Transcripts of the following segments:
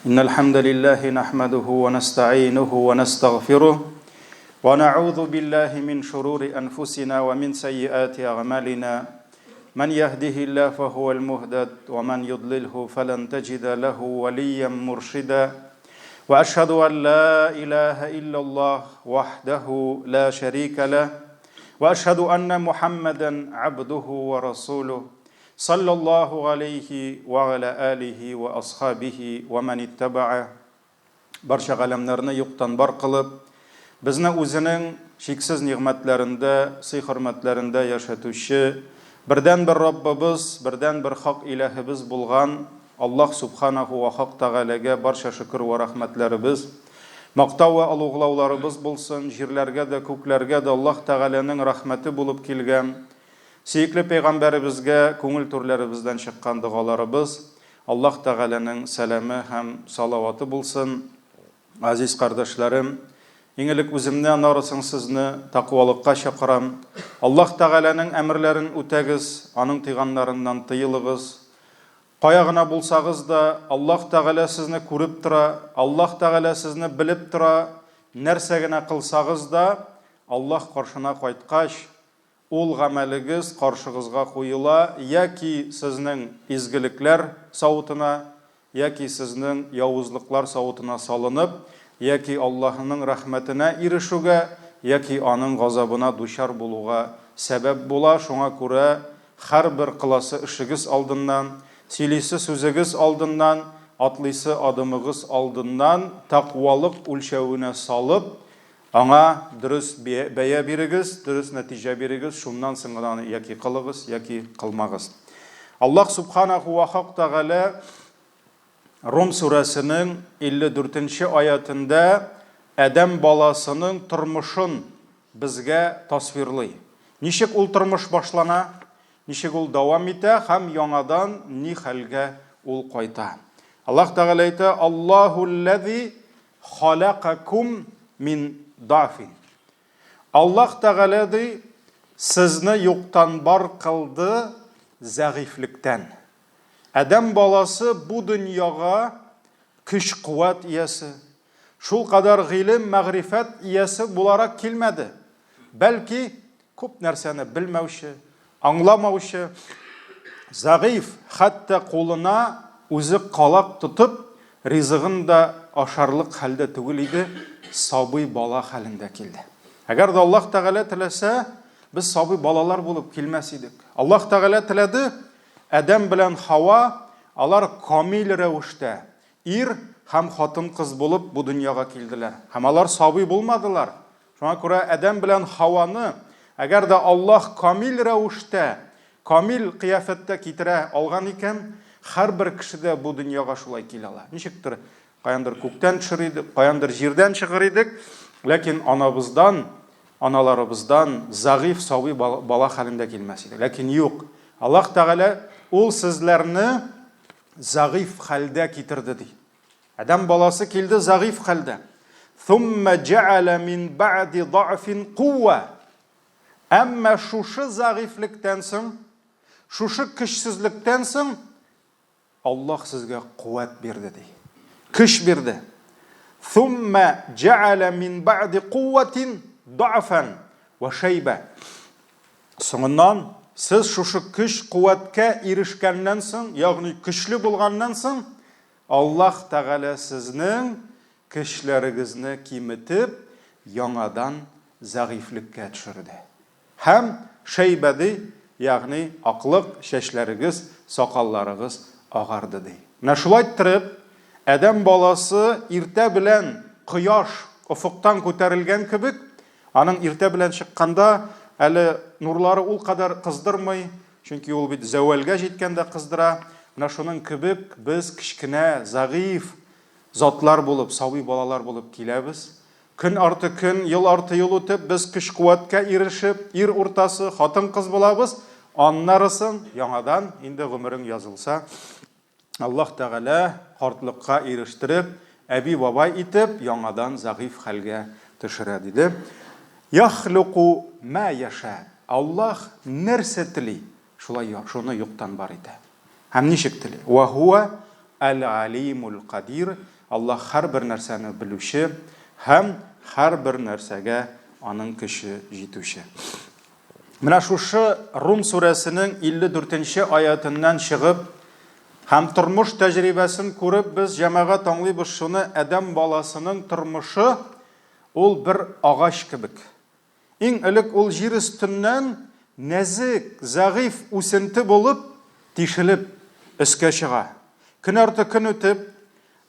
إن الحمد لله نحمده ونستعينه ونستغفره ونعوذ بالله من شرور أنفسنا ومن سيئات أعمالنا من يهده الله فهو المهتد ومن يضلله فلن تجد له وليا مرشدا وأشهد أن لا إله إلا الله وحده لا شريك له وأشهد أن محمدا عبده ورسوله صلى الله عليه وعلى آله وأصحابه ومن اتبعه barcha g'alamlarni yo'qdan bor qilib bizni o'zining cheksiz ne'matlarida, siy-hurmatlarida yashatuvchi birdan bir Robbimiz, birdan bir haq ilahimiz bo'lgan Alloh subhanahu va haq taolaga barcha shukr va rahmatlarimiz, maqtov va ulug'lovlarimiz bo'lsin. Yerlarga da, ko'klarga da Alloh taolaning rahmati bo'lib kelgan Suyukli payg'ambarimizga ko'ngil turlarimizdan chiqqan duolarimiz, Alloh taolaning salami ham salavati bo'lsin. Aziz qardoshlarım, engilik o'zimdan norisin sizni taqvolikqa chaqiram. Alloh taolaning amrlarini o'tagiz, aning tiyganlaridan tiyilgiz. Qayag'ina bo'lsangiz da Alloh taola sizni ko'rib tura, Alloh taola sizni bilib tura, narsagina qilsangiz da Alloh qarshina qaytqach ol g'amaligiz qarshig'izga qo'yila, yoki sizning izgiliklar savutuna, yoki sizning yovuzliklar savutuna solinib, yoki Allohning rahmatine erishishga, yoki onun g'azabına dushar bo'lуга sabab bo'la. Shunga ko'ra har bir qilasi ishingiz oldindan, silisi so'zingiz oldindan, atlisi adımınız oldindan taqvolik o'lchovini solib, Аңа дұрыс бәя берігіз, дұрыс нәтиже берігіз, шуннан сыңғыдан яки қылығыз, яки қылмағыз. Аллах субханаху ва хақ тағала Рум surasының 54-ші аятында Адам баласының тұрмышын бізге тасвирлый. Нишек ул тұрмыш башлана, нишек ул давам ете, һәм яңадан ни хәлгә ул кайта. Аллах тағала әйтә: Аллаху ләзи халақакум min dafin. Alloh taolo sizni yo'qdan bor qildi zag'iflikdan. Adam balası bu dunyoga kuch-quvvat egasi, shul qadar g'ilm, ma'rifat egasi bo'larak kelmadi. Balki ko'p narsani bilmovchi, anglamovchi, zag'if, hatto qo'lina o'zi qaloq tutib, rizqini da asharlik halda tugul edi. Sabiy bala halinde keldi. Agar da Alloh taolo tilasa, biz sabiy balalar bo'lib kelmas edik. Alloh taolo tiladi, Adam bilan Havo alar komil ravishda ham xotin qiz bo'lib bu dunyoga keldilar. Ham alar sabiy bo'lmadilar. Shunga ko'ra Adam bilan Havoni agar da Alloh komil ravishda, komil qiyofatda keltira olgan ekan, har bir kishida bu dunyoga shulay keladi. Nechikdir Qayandır көктен çıkırıydık, qayandır жерден çıkırıydık. Lakin analarımızdan zayıf, sabi bala halinde gelmesiydi. Lakin yok. Allah Teala ol sizlerini zayıf halde getirdi deydi. Adam balası geldi zayıf halde. Thumma ja'ala min ba'di da'fin quwwa. Amma şuşu zayıflıktan soň, şuşu güçsüzlükten soň Allah sizge kuvvet berdi deydi. Kış birdi. Thumma ja'ala min ba'di quwwatin da'fan ve shayba. Soňundan siz şuşu kış kuvvetke erişkenden soň, ýagny güçlü bolgandan soň Allah Taala sizning kişlerigizni kimitip ýangadan zagiflikka düşürdi. Hem shaybadi, ýagny aqlyk şeşlerigiz, saqallarygiz agardy diýdi. Näşulay tirip Adam balası irte bilen kıyaş ufuktan ko'tarilgan kibik, anın irte bilen çıkkanda әлі nurları ol kadar kızdırmay, çünkü ol bit zawalga jetkanda kızdıra. Mına şunun kibik biz kichkina, zag'if zatlar bulup, sabiy balalar bulup kelebis. Kun artı kun, yıl artı yıl ötüp biz kuch quvvatga erişip, ortası xotin qiz bolabız. Anlarısın yanadan indi gümürün yazılsa Allah Teala hartlıqqa eriştirip, abi baba itip, yanadan zag'if halga düşüredi dedi. Yahluqu ma yasha. Allah nerse tili. Şunu yoqdan bar edi. Hem nişik tili. Wa huwa Әл-Алимул Қадир. Аллах һәр бер нәрсәне білуші, һәм һәр бер нәрсәгә аның көче җитүче. Менә шушы Рум сүрәсенең 54-нче аятыннан чыгып, һәм тормыш тәҗрибәсен күреп, без җәмәгать аңлыйбыз шуны, адәм баласының тормышы ул бер агач кебек. Иң элек ул җир өстеннән нәзик, зәгыйф үсенте булып, тишелеп өскә чыга. Көн арты көн үтеп,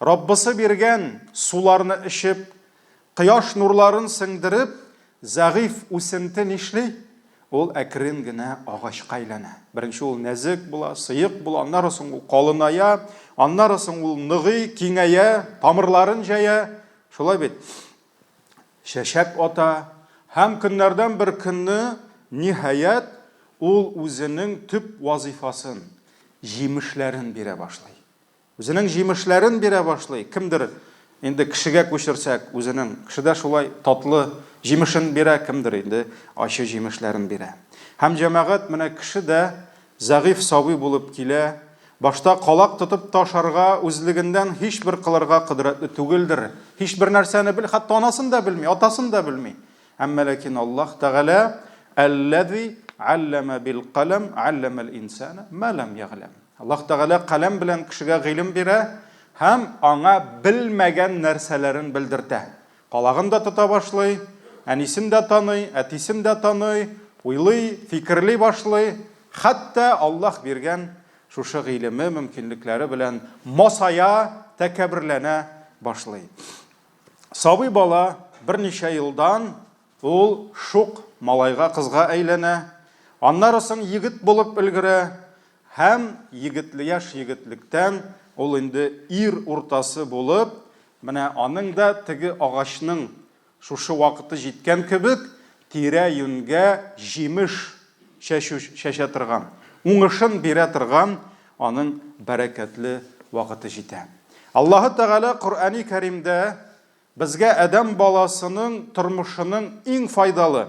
Раббысы биргән суларны эчеп, кояш нурларын сеңдереп, зәгыйф үсенте нишли? Ул әкрен генә агачка әйләнә. Беренче ул нәзик була, сыйык була, аннары соң ул калыная, аннары соң ул ныгый, киңәя, тамырларын җая. Шулай бит. Шәшәк ата, һәм көннәрдән бер көнне ниһаят ул үзенең төп вазифасын, җимешләрен бирә башлый. Үзенең җимешләрен бирә башлый. Кемдер инде кешегә күчерсәк, үзенең кешедә шулай татлы җимешен бирә, кемдер инде ачы җимешләрен бирә. Һәм җәмәгать менә кеше дә зәгыйф сабый булып килә, башта калак тотып ташарга, үзлегендән һичбер кылырга кыдрәтле түгелдер. Һичбер нәрсәне бил, хәтта анасын да белми, атасын да белми. Әмма ләкин Аллаһ Тәгалә аллази аллама бил калам аллама ал-инсана ма лам яглам. Аллаһ Тәгалә калам белән кешегә гыйлем бирә һәм аңа белмәгән нәрсәләрен белдертә. Калагын да тота башлый, әнисен дә таный, әтисен дә таный, уйлый, фикерли башлый. Хәтта Аллаһ биргән шушы гыйлеме, мөмкинлекләре белән масая, тәкәбберләнә башлый. Сабый бала берничә елдан ул шук малайга, кызга әйләнә. Аннары соң егет булып өлгерә һәм яшь егетлектән ул инде ир уртасы булып, менә аның да теге агачның шушы вакыты җиткән кебек тирә-юньгә җимеш шәшә торган, уңышын бирә торган аның бәрәкәтле вакыты җитә. Аллаһ Тәгалә Коръәни Кәримдә безгә адәм баласының тормышының иң файдалы,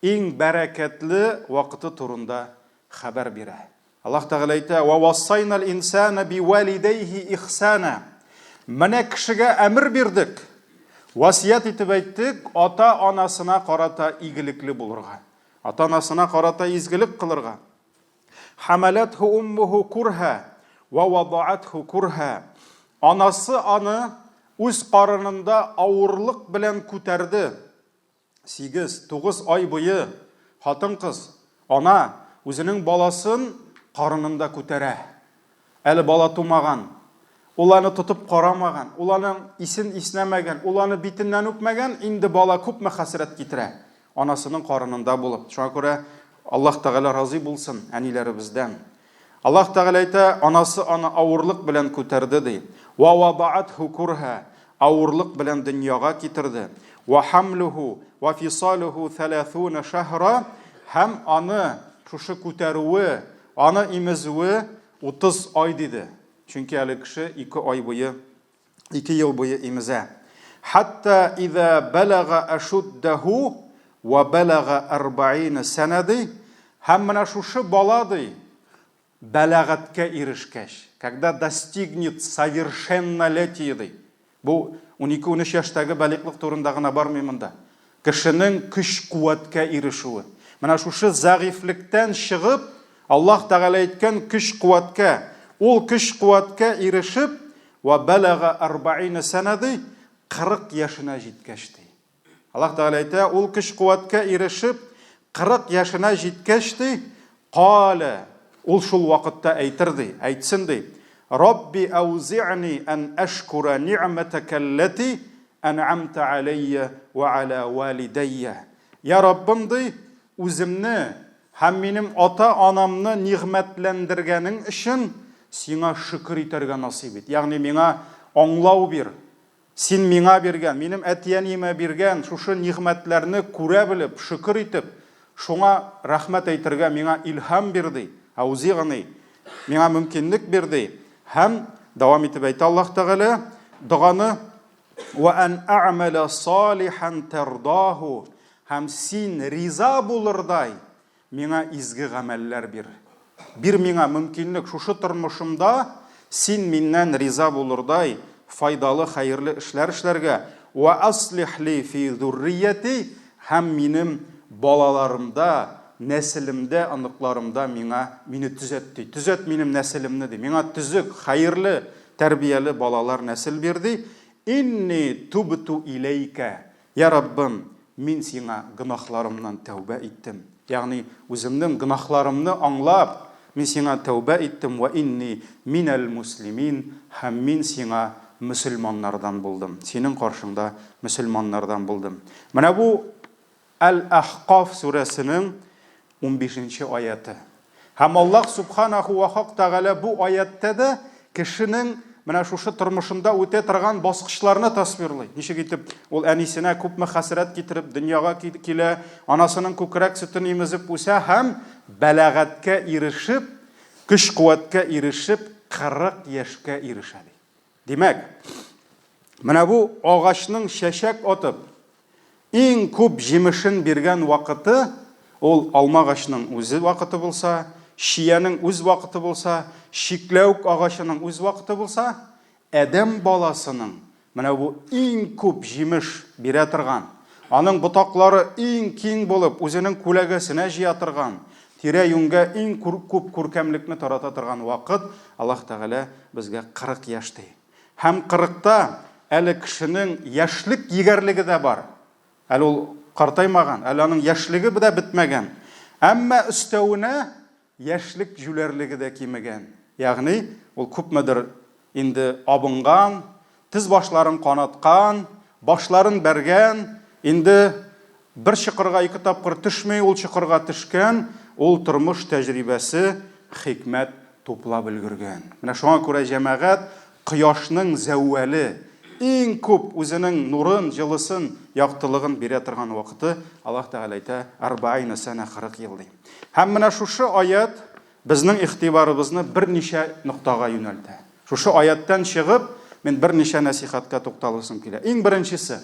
иң бәрәкәтле вакыты турында хәбәр бирә. Аллаһ Тәгалә әйтә: "Ва вассайнал инсана биwalidayhi ихсана." Менә кешегә әмер бирдек, васият итеп әйттек, ата-анасына карата игелекле булырга, ата-анасына карата изгелек кылырга. Хамалатху уммуху курха ва вадa'athu курха. Анасы аны үз карынында авырлык белән күтәрде. 8-9 ай буе хатын-кыз ана үзенең баласын карынында күтәрә. Әле бала тумаган, ул аны тотып карамаган, ул аның исен иснәмәгән, ул аны битеннән үпмәгән, инде бала күпме хәсрәт китерә анасының карынында булып. Шуңа күрә Аллаһ Тәгалә разый булсын әниләребездән. Аллаһ Тәгалә әйтә, анасы аны авырлык белән күтәрде ди. Ва вадa'athu курха, авырлык белән дөньяга китерде. Ва хамлуху ва фисалуху 30 шахра, һәм аны шушы күтәрүе, аны имезүе 30 ай диде. Чөнки әле кеше 2 ай буе, 2 ел буе имезә. Хатта иза балага ашуддаху ва балага 40 санады, һәм менә шушы бала ди балагатка ирешкәч, когда достигнет совершеннолетия ди. Бу 12-13 яшьтәге баликлык турында гына бармый монда. Кешенең көч-куәткә ирешүе. Менә шушы зәгыйфлектән чыгып, Аллаһ Тәгалә әйткән көч-куәткә, ул көч-куәткә ирешеп, ва балага 40 санады, 40 яшенә җиткәч ди. Аллаһ Тәгалә әйтә, ул көч-куәткә ирешеп, 40 яшенә җиткәч ди, кала, ул шул вакытта әйтер ди, әйтсен ди: Рабби аузи'ни ан ашкура ни'матака аллати ан'амта алейя ва ала валидайя. Я Раббым ди, үземне һәм минем ата-анамны нигъмәтләндергәнең өчен сиңа шөкер итәргә насыйп ит. Ягъни миңа аңлау бир. Син миңа биргән, минем әтиянимә биргән шушы нигъмәтләрне күрә белеп, шөкер итеп, шуңа рәхмәт әйтергә миңа илһам бирде. Аузи'ни, миңа мөмкинлек бирде. Һәм дәвам итеп әйтә Аллаһ Тәгалә дуганы: "Ва ан а'мала салихан тардаху", һәм син риза булырдай миңа изге гамәлләр бир. Бир миңа мөмкинлек шушы тормышымда син миннән риза булырдай файдалы, хәерле эшләр эшләргә, ва аслих ли фи зуррияти, һәм минем балаларымда, нәселемдә, аныкларымда мине төзәт ди. Төзәт минем нәселемне ди. Миңа төзек, хәерле, тәрбияле балалар нәсел бирди. Инни тубту илейка. Я Раббым, мин сиңа гынахларымнан тәүбә иттем. Ягъни үземнең гынахларымны аңлап, мин сиңа тәүбә иттем. Ва инни минәл муслимин, һәм мин сиңа мөселманнардан булдым. Синең каршыңда мөселманнардан булдым. Менә бу Әл-Ахқаф сүрәсенең 15-нче аяты. Һәм Аллаһ субханаху ва тәгалә бу аятта да кешенең менә шушы тормышында үтә торган баскычларны тасвирлый. Ничек итеп ул әнисенә күпме хәсрәт китереп дөньяга килә, анасының күкрәк сөтен имезеп үсә һәм бәлагатькә ирешеп, көч-куәткә ирешеп, 40 яшькә ирешә. Димәк, менә бу агачның чәчәк атып, иң күп җимешен биргән вакыты ул алма агачының үзе вакыты булса, шиянең үз вакыты булса, шикләүк агачының үз вакыты булса, адәм баласының менә бу иң күп җимеш бирә торган, аның ботаклары иң киң булып, үзенең күләгәсенә җыя торган, тирә-юньгә иң күп күркәмлекне тарата торган вакыт Аллаһ Тәгалә безгә 40 яшь ди. Һәм 40та әле кешенең яшьлек егәрлеге дә бар. Әле ул картаймаган, әле аның яшьлеге дә бетмәгән. Әмма өстәвенә яшьлек җүләрлеге дә кимегән. Ягъни ул күпмедер инде абынган, тез башларын канаткан, башларын бәргән, инде бер чыкырга 2 тапкыр төшмәй ул чыкырга төшкән, ул тормыш тәҗрибәсе, хикмәт туплап өлгергән. Менә шуңа күрә җәмәгать кояшның зәввәле иң күп үзенең нурын, җылысын, яктылыгын бирә торган вакыты Аллаһ Тәгалә әйтә 40 сәнә 40 ел ди. Һәм менә шушы аят безнең игътибарыбызны берничә ноктага юнәлтә. Шушы аяттан чыгып, мен берничә насихатка тукталысым килә. Иң беренчесе,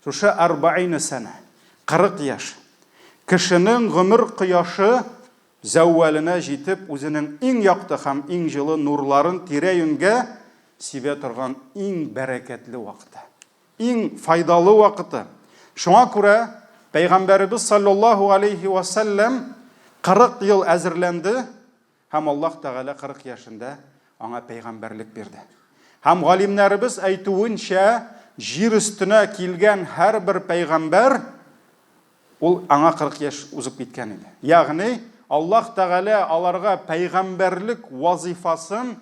шушы 40 сәнә, 40 яшь. Кешенең гомер кояшы зәввәленә җитеп, үзенең иң якты һәм иң җылы нурларын тирә-юньгә сибә торган иң бәрәкәтле вакыты. Иң файдалы вакыты. Шуңа күрә Пәйгамбәрбез саллаллаһу алейхи ва саллям 40 ел әзерләнде һәм Аллаһ Тәгалә 40 яшендә аңа пәйгамбәрлек бирде. Һәм галимнәребез әйтүенчә, җир өстенә килгән һәрбер пәйгамбәр ул аңа 40 яшь узып киткән иде. Ягъни Аллаһ Тәгалә аларга пәйгамбәрлек вазифасын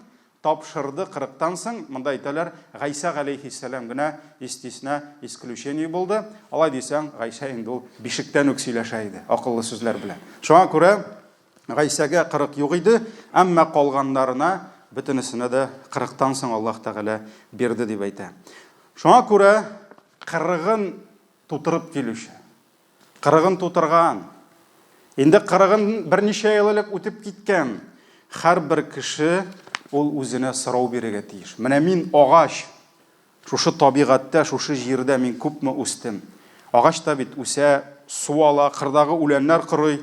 тапшырды 40-тан соң. Монда әйтәләр, Гайса алейхиссалам гына истисна, исключение булды. Алай дисәң, Гайса инде ул бишектән үк сөйләшә иде, акыллы сүзләр белән. Шуңа күрә Гайсага 40 юк иде, әмма калганнарына бөтенесенә дә 40-тан соң Аллаһ Тәгалә бирде дип әйтә. Шуңа күрә 40-ын тутырып килүче, 40-ын тутырган, инде 40-ын берничә ел элек үтеп киткән һәрбер кеше ул үзенә сорау бирергә тиеш. Менә мин агач, шушы табигатьтә, шушы җирдә мин күпме үстем. Агач та бит үсә, су ала, кырдагы үләннәр кырый,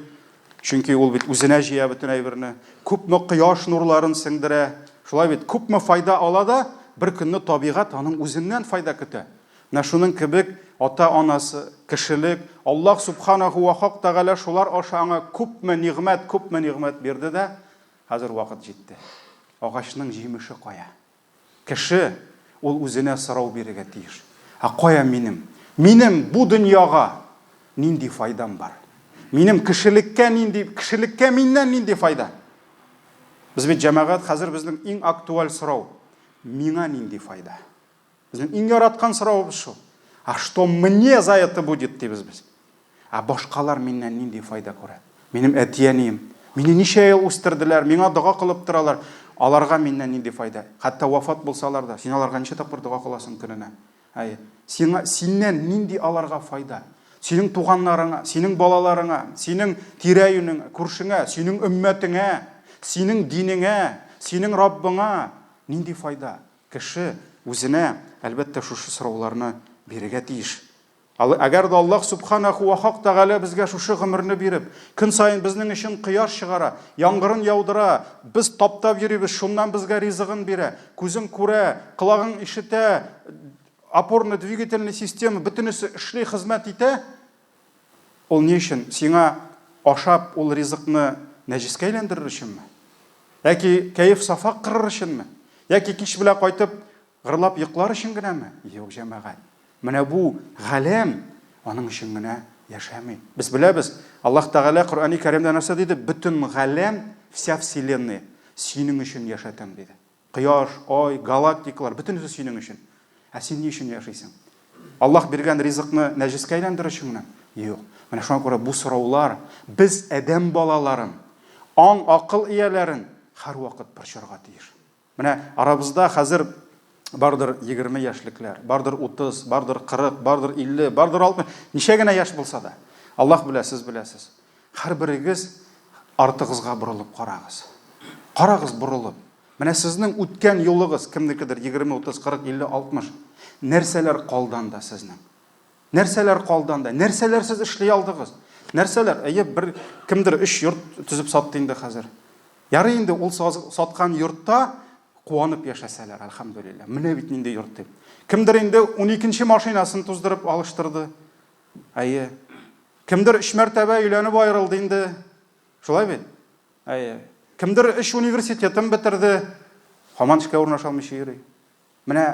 чөнки ул бит үзенә җыя бөтен әйберне. Күпме кояш нурларын сеңдерә, шулай бит күпме файда ала да, бер көнне табигать аның үзеннән файда көтә. Менә шуның кебек ата-анасы, кешелек, Аллаһ субханаху ва тәгалә шулар аша аңа күпме нигъмәт бирде дә, хәзер вакыт җитте. Агачның җимеше кая? Кеше ул үзенә сорау бирергә тиеш. Кая минем? Минем бу дөньяга нинди файдам бар? Минем кешелеккә миннән нинди файда? Без бит җәмәгать хәзер безнең иң актуаль сорау. Миңа нинди файда? Безнең иң яраткан сораубыз шу. Что мне за это будет дибез без? Башкалар миннән нинди файда күрә? Минем әтиәнием, мине ничә ел үстерделәр, миңа дуга кылып торалар. Аларга миннән нинди файда? Хәтта вафат булсалар да, син аларга ничә тапкыр дуга кыласың көненә? Синнән нинди аларга файда? Синең туганнарыңа, синең балаларыңа, синең тирә-юнеңә, күршеңә, синең өммәтеңә, синең динеңә, синең Раббыңа нинди файда? Кеше үзенә әлбәттә шушы сорауларны бирергә тиеш. Әгәр дә Аллаһ субханаху ва хак тәгалә безгә шушы гомерне биреп, көн сайын безнең өчен кояш чыгара, яңгырын яудыра, без таптап йөрибез, шуннан безгә ризыгын бирә, күзең күрә, колагың ишетә, опорно-двигательный система бөтенесе эшли, хезмәт итә. Ул ни өчен? Сиңа ашап ул ризыкны нәҗискә әйләндерер өченме? Яки кәеф сафа кырыр өченме? Яки кич белән кайтып гырлап йоклар өчен генәме? Юк, җәмәгать. Менә бу галәм аның өчен генә яшәмый. Без беләбез, Аллаһ Тәгалә Коръәни Кәримдә нәрсә диде? Бөтен галәм, вся вселенная синең өчен яшәтәм диде. Кояш, ай, галактикалар бөтенесе синең өчен. Ә син ни өчен яшисең? Аллаһ биргән ризыкны нәҗискә әйләндерер өченме? Юк. Менә шуңа күрә бу сораулар без адәм балаларын, аң акыл ияләрен һәр вакыт борчырга тиеш. Менә арабызда хәзер бардыр 20 яшьлекләр, бардыр 30, бардыр 40, бардыр 50, бардыр 60, ничә генә яшь булса да. Аллаһ белә, сез беләсез. Һәр берегез артыгызга борылып карагыз. Карагыз борылып. Менә сезнең үткән юлыгыз кемнекедер 20, 30, 40, 50, 60. Нәрсәләр калданда сезнең? Нәрсәләр калданда? Нәрсәләр сез эшли алдыгыз? Нәрсәләр? Бер кемдер 3 йорт төзеп сатты инде хәзер. Ярый инде ул саткан йортта куанып яшәсәләр, әлхәмдүлилләh. Менә бит нинди йорт дип. Кемдер инде 12нче машинасын туздырып алыштырды. Кемдер 3 мәртәбә өйләнеп аерылды инде. Шулай бит? Кемдер 3 университетын бетерде. Һаман эшкә урнаша алмыйча йөри. Менә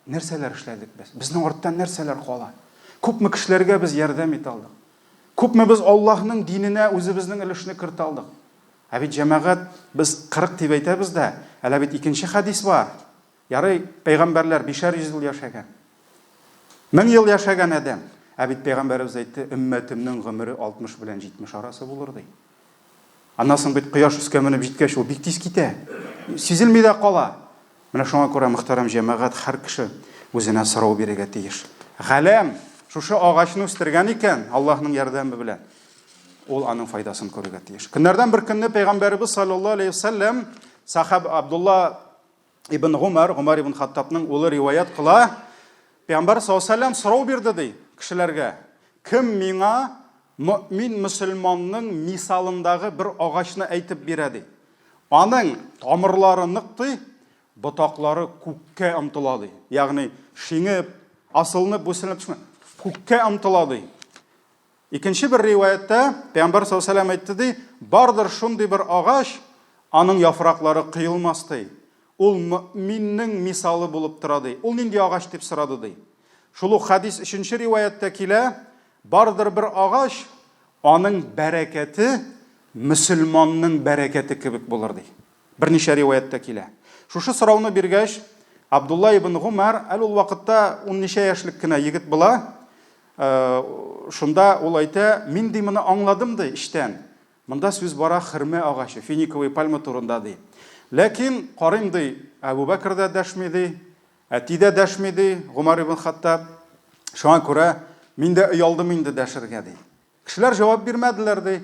нәрсәләр эшләдек без? Безнең арттан нәрсәләр кала? Күпме кешеләргә без ярдәм ит алдык? Күпме без Аллаһның диненә үзебезнең өлешне кертә алдык? Ә бит җәмәгать, без 40 дип әйтәбез дә, әле бит икенче хадис бар. Ярый, пәйгамбәрләр 500 ел яшәгән. 1000 ел яшәгән адәм. Ә бит пәйгамбәрбез әйтте, өммәтемнең гомере 60 белән 70 арасы булыр ди. Аннан соң бит кояш үскә менеп җиткәч, ул бик тиз китә. Сизелми дә кала. Менә шуңа күрә мөхтәрәм җәмәгать, һәр кеше үзенә сорау бирергә тиеш. Галәм шушы агачны үстергән икән, Аллаһның ярдәме белән. Ул аның файдасын күрергә тиеш. Көннәрдән бер көнне пәйгамбәрбез саллаллаһу алейһи ва саллям сахаб Абдулла ибн Гумар ибн Хаттабның улы риваят кыла. Пәйгамбәр саллаллаһу алейһи ва саллям сорау бирде ди кешеләргә. Кем миңа мөмин мөселманның мисалындагы бер агачны әйтеп бирә ди. Аның тамырлары нык ди, ботаклары күккә омтыла ди. Ягъни шиңеп, асылынып, бүселеп төшмә. Күккә омтыла ди. Икенче бер риваятта Пәйгамбәр саллаллаһу алейһи ва саллям әйтте ди, бардыр шундый бер агач, аның яфраклары кыелмас ди. Ул мөминнең мисалы булып тора ди. Ул нинди агач дип сорады ди. Шул ук хадис 3нче риваятта килә, бардыр бер агач, аның бәрәкәте мөселманның бәрәкәте кебек булыр ди. Берничә риваятта килә. Шушы сорауны биргәч, Абдулла ибн Гумар ул вакытта 10 яшьлек кенә егет була. Шунда ул әйтә, мин ди моны аңладым ди иштән. Монда сүз бара хөрмә агачы, финиковый пальма турында ди. Ләкин карыйм ди, Абу Бәкр дә дәшми ди, әти дә дәшми ди, Гумар ибн Хаттаб. Шуңа күрә мин дә уялдым инде дәшергә ди. Кешеләр җавап бирмәделәр ди.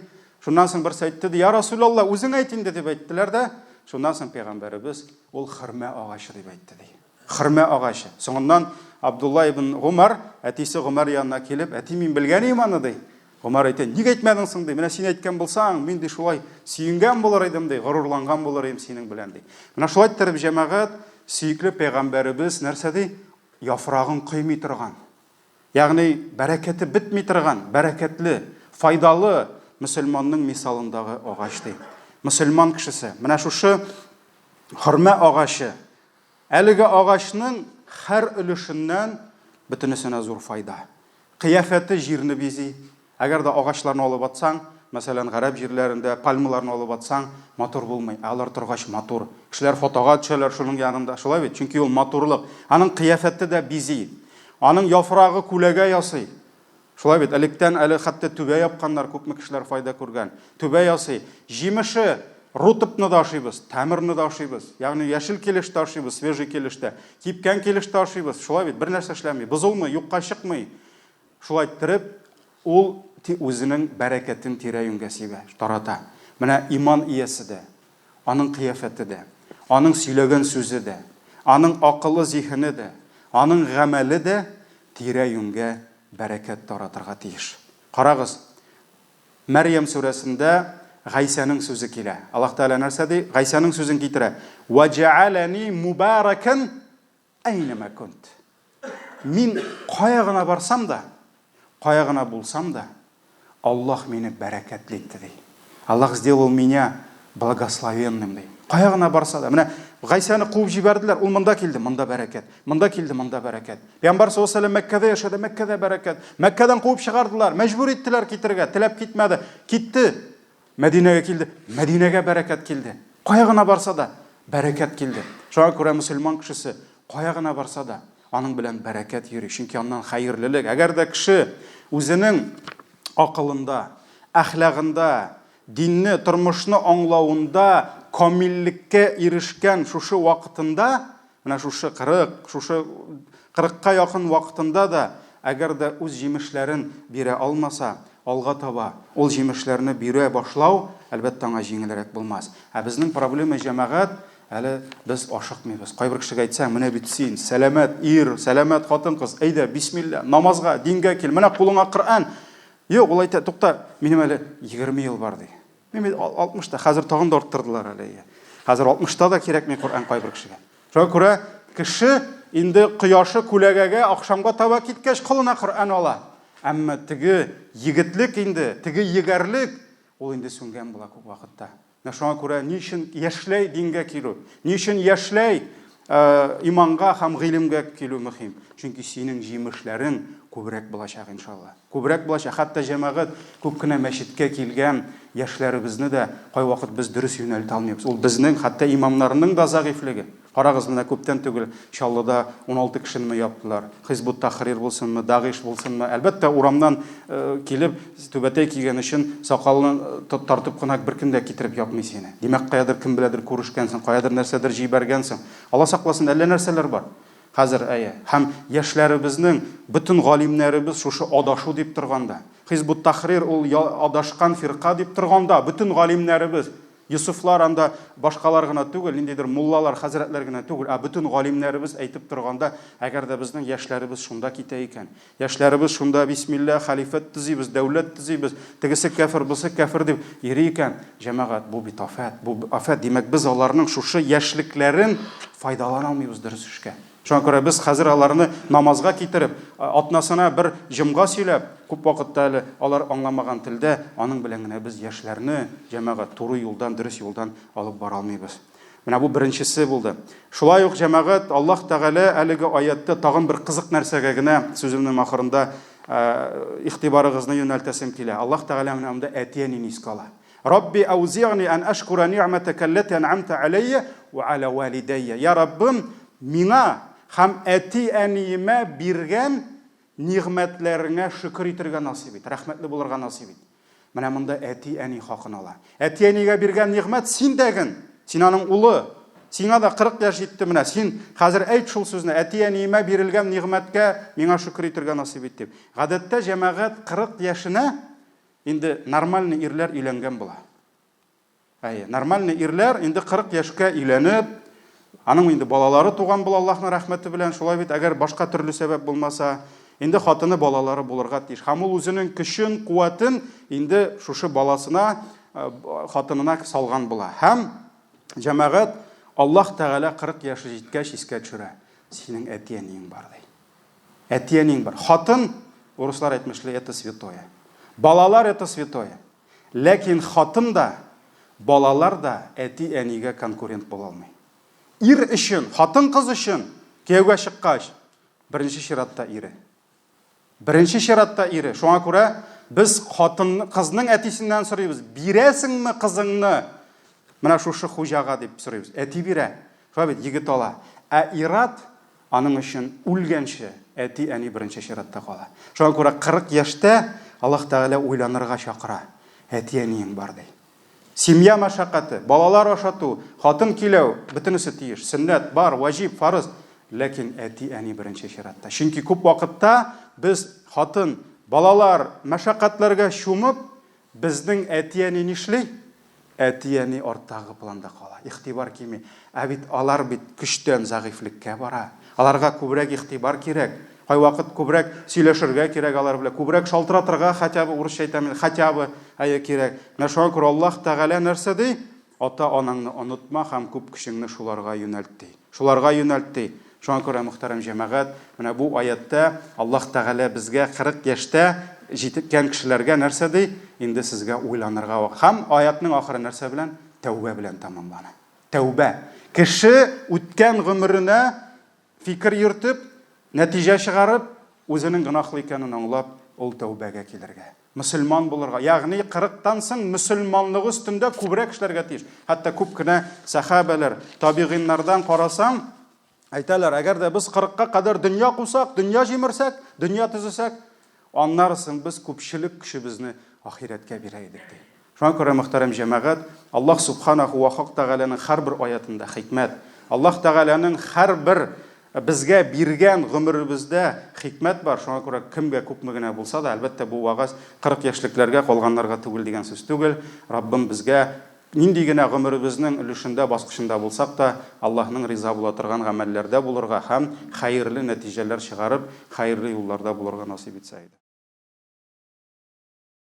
Шуннан соң берсе әйтте ди, я Расулалла, үзең әйт инде дип әйттеләр дә. Шуннан соң пәйгамбәрбез ул хөрмә агачы дип әйтте ди. Хөрмә агачы. Соңыннан Абдулла ибн Гумар әтисе Гумар янына килеп, әти мин белгән иманы ди. Гумар әйтә, ник әйтмәдең соң ди? Менә син әйткән булсаң, мин ди шулай сөенгән булыр идем ди, горурланган булыр идем синең белән ди. Менә шулай иттереп җәмәгать, сөекле пәйгамбәрбез нәрсә ди? Яфрагын кыймый торган. Ягъни бәрәкәте битми торган, бәрәкәтле, файдалы мөселманның мисалындагы агач ди. Мөселман кешесе. Менә шушы хөрмә агачы. Әлеге агачның һәр өлешеннән бөтенесенә зур файда. Кыяфәте җирне бизи. Әгәр дә агачларны алып атсаң, мәсәлән, гарәп җирләрендә пальмаларны алып атсаң, матур булмый. Алар торгач матур. Кешеләр фотога төшәләр шуның янында. Шулай бит, чөнки ул матурлык. Аның кыяфәте дә бизи. Аның яфрагы күләгә ясый. Шулай бит, электән әле хәтта түбә япканнар, күпме кешеләр файда күргән. Түбә ясый. Җимеше рутыбны да ашыйбыз, тәмерне дә ашыйбыз. Ягъни яшел килеш ташыйбыз, свежий килештә. Кипкән килеш ташыйбыз. Шулай бит, бер нәрсә эшләми, бозылмый, юкка чыкмый. Шулай иттереп, ул үзенең бәрәкәтен тирә-юньгә сибә, тарата. Менә иман иясе дә, аның кыяфәте дә, аның сөйләгән сүзе дә, аның акыллы зиһене дә, аның гамәле дә тирә-юньгә бәрәкәт таратырга тиеш. Карагыз, Мәрьям сүрәсендә Гайсаның сүзе килә. Аллаһ Тәгалә нәрсә ди? Гайсаның сүзен китерә. Ва джаалани мубаракан айнама кунт. Мин кая гына барсам да, кая гына булсам да, Аллаһ мине бәрәкәтле итте ди. Аллаһ сделал меня благословенным ди. Кая гына барса да, менә Гайсаны куып җибәрделәр, ул монда килде, монда бәрәкәт. Монда килде, монда бәрәкәт. Пәйгамбәр саллаллаһу алейһи ва саллям Мәккәдә яшәде, Мәккәдә бәрәкәт. Мәккәдән куып чыгардылар, мәҗбүр иттеләр китергә, теләп китмәде. Китте. Мәдинәгә килде, Мәдинәгә бәрәкәт килде. Кая гына барса да бәрәкәт килде. Шуңа күрә мөселман кешесе кая гына барса да аның белән бәрәкәт йөри. Чөнки аннан хәерлелек. Әгәр дә кеше үзенең акылында, әхлагында, динне, тормышны аңлавында камиллеккә ирешкән шушы вакытында, менә шушы 40-ка якын вакытында да әгәр дә үз җимешләрен бирә алмаса, алга таба ул җимешләрне бирә башлау әлбәттә аңа җиңелрәк булмас. Ә безнең проблема җәмәгать, әле без ашыкмыйбыз. Кайбер кешегә әйтсәң, менә бит син сәламәт ир, сәламәт хатын-кыз, әйдә бисмилла, намазга, дингә кил, менә кулыңа Коръан. Юк, ул әйтә, тукта, минем әле 20 ел бар ди. Мен 60-та, хәзер тагын да арттырдылар әле. Хәзер 60-та да кирәкми Коръан кайбер кешегә. Шуңа күрә кеше инде кояшы күләгәгә акшамга таба киткәч кулына Коръан ала. Әмма теге егетлек инде, теге егәрлек ул инде сүнгән була күп вакытта. Шуңа күрә ни өчен яшьләй дингә килү, ни өчен яшьләй иманга һәм гыйлемгә килү мөһим. Чөнки синең җимешләрең күбрәк булачак иншалла. Күбрәк булачак. Хәтта җәмәгать күп кенә мәчеткә килгән яшьләребезне дә кай вакыт без дөрес юнәлтә алмыйбыз. Ул безнең хәтта имамнарның да загыйфлеге. Карагыз, менә күптән түгел Чаллыда 16 кешене яптылар. Хизбут Тахрир булсынмы, Дагыш булсынмы, әлбәттә урамнан килеп түбәтәй кигән өчен сакалны тартып кына беркем дә китереп япмый сине. Димәк, каядыр кем беләдер күрешкәнсең, каядыр нәрсәдер җибәргәнсең. Алла сакласын, әллә нәрсәләр бар. Хәзер һәм яшьләребезнең бөтен галимнәребез шушы адашу дип торганда, Хизбут Тахрир ул адашкан фирка дип торганда, бөтен галимнәребез, Юсуфлар анда башкалар гына түгел, ниндидер муллалар, хәзрәтләр генә түгел, бөтен галимнәребез әйтеп торганда, әгәр дә безнең яшьләребез шунда китә икән, яшьләребез шунда бисмилла халифат төзибез, дәүләт төзибез, тегесе кафир, бусы кафир дип йөри икән, җәмәгать, бу бит афат, бу афат. Димәк, без аларның шушы яшьлекләрен файдалана алмыйбыз дөрес эшкә. Шуңа күрә без хәзер аларны намазга китереп, атнасына бер җомга сөйләп, күп вакытта әле алар аңламаган телдә, аның белән генә без яшьләрне җәмәгать туры юлдан, дөрес юлдан алып бара алмыйбыз. Менә бу беренчесе булды. Шулай ук җәмәгать, Аллаһ Тәгалә әлеге аятта тагын бер кызык нәрсәгә генә сүземнең ахырында игътибарыгызны юнәлтәсем килә. Аллаһ Тәгалә менә монда әтияни нискала. Рабби аузи'ни ан ашкура ни'матака аллати ан'амта алейя ва ала валидайя. Я Раббым, миңа һәм әти-әниемә биргән нигъмәтләреңә шөкер итәргә насыйп ит, рәхмәтле булырга насыйп ит. Менә монда әти-әни хакын ала. Әти-әнигә биргән нигъмәт синдәген, син аның улы, сиңа да 40 яшь җитте, менә син хәзер әйт шул сүзне, әти-әниемә бирелгән нигъмәткә миңа шөкер итәргә насыйп ит дип. Гадәттә җәмәгать 40 яшенә инде нормальный ирләр өйләнгән була. Нормальный ирләр инде 40 яшькә өйләнеп, аның инде балалары туган була Аллаһның рәхмәте белән, шулай бит, әгәр башка төрле сәбәп булмаса, инде хатыны балалары булырга тиеш. Һәм ул үзенең көчен, куәтен инде шушы баласына, хатынына салган була. Һәм җәмәгать Аллаһ Тәгалә 40 яшы җиткәч искә төшерә. Синең әти-әниең бар ди. Әти-әниең бар. Хатын, урыслар әйтмешләр, это святое. Балалар это святое. Ләкин хатын да, балалар да әти-әнигә конкурент була алмый. Ир өчен, хатын-кыз өчен кияүгә чыккач, беренче чиратта ире. Беренче чиратта ире. Шуңа күрә без кызның әтисеннән сорыйбыз: "Бирәсеңме кызыңны?" Менә шушы хуҗага дип сорыйбыз. Әти бирә. Шуңа бит егет ала. Ә ират аның өчен үлгәнче әти-әни беренче чиратта кала. Шуңа күрә 40 яшьтә Аллаһ Тәгалә уйланырга чакыра. Әти-әниең бар ди. Семья мәшәкате, балалар ашату, хатын киләү, бөтенесе тиеш. Сөннәт бар, ваҗиб, фарыз. Ләкин әти-әни беренче чиратта. Чөнки күп вакытта без хатын, балалар мәшәкатьләргә чумып, безнең әти-әни нишлей? Әти-әни арттагы планда кала. Игътибар кими. Бит алар бит көчтән загыйфлеккә бара. Аларга күбрәк игътибар кирәк. Кай вакыт күбрәк сөйләшергә кирәк алар белән, күбрәк шалтыратырга хотя бы урысча әйтәм, хотя бы кирәк. Менә шуңа күрә Аллаһ Тәгалә нәрсә ди? Ата-анаңны онытма һәм күп кешеңне шуларга юнәлт ди. Шуларга юнәлт ди. Шуңа күрә мөхтәрәм җәмәгать, менә бу аятта Аллаһ Тәгалә безгә 40 яшьтә җиткән кешеләргә нәрсә ди? Инде сезгә уйланырга вакыт. Һәм аятның ахыры нәрсә белән? Тәүбә белән тәмамлана. Тәүбә. Кеше үткән гомеренә фикер йөртеп, нәтиҗә чыгарып, үзенең гынахлы икәнен аңлап, ул тәүбәгә килергә. Мөселман булырга. Ягъни 40-тан соң мөселманлык өстендә күбрәк эшләргә тиеш. Хәтта күп кенә сахабалар, табигиннардан карасаң, әйтәләр, әгәр дә без 40-ка кадәр дөнья кусак, дөнья җимерсәк, дөнья төзесәк, аннарысын без күпчелек кешебезне ахирәткә бирә идек ди. Шуңа күрә мөхтәрәм җәмәгать, Аллаһ Субханаху ва Тәгаләнең һәрбер аятында хикмәт, Аллаһ Тәгаләнең һәрбер безгә биргән гомеребездә хикмәт бар. Шуңа күрә кемгә күпме генә булса да, әлбәттә бу вагаз 40 яшьлекләргә, калганнарга түгел дигән сүз түгел. Раббым безгә нинди генә гомеребезнең өлешендә, баскычында булсак та, Аллаһның риза була торган гамәлләрдә булырга һәм хәерле нәтиҗәләр чыгарып, хәерле юлларда булырга насыйп итсә иде.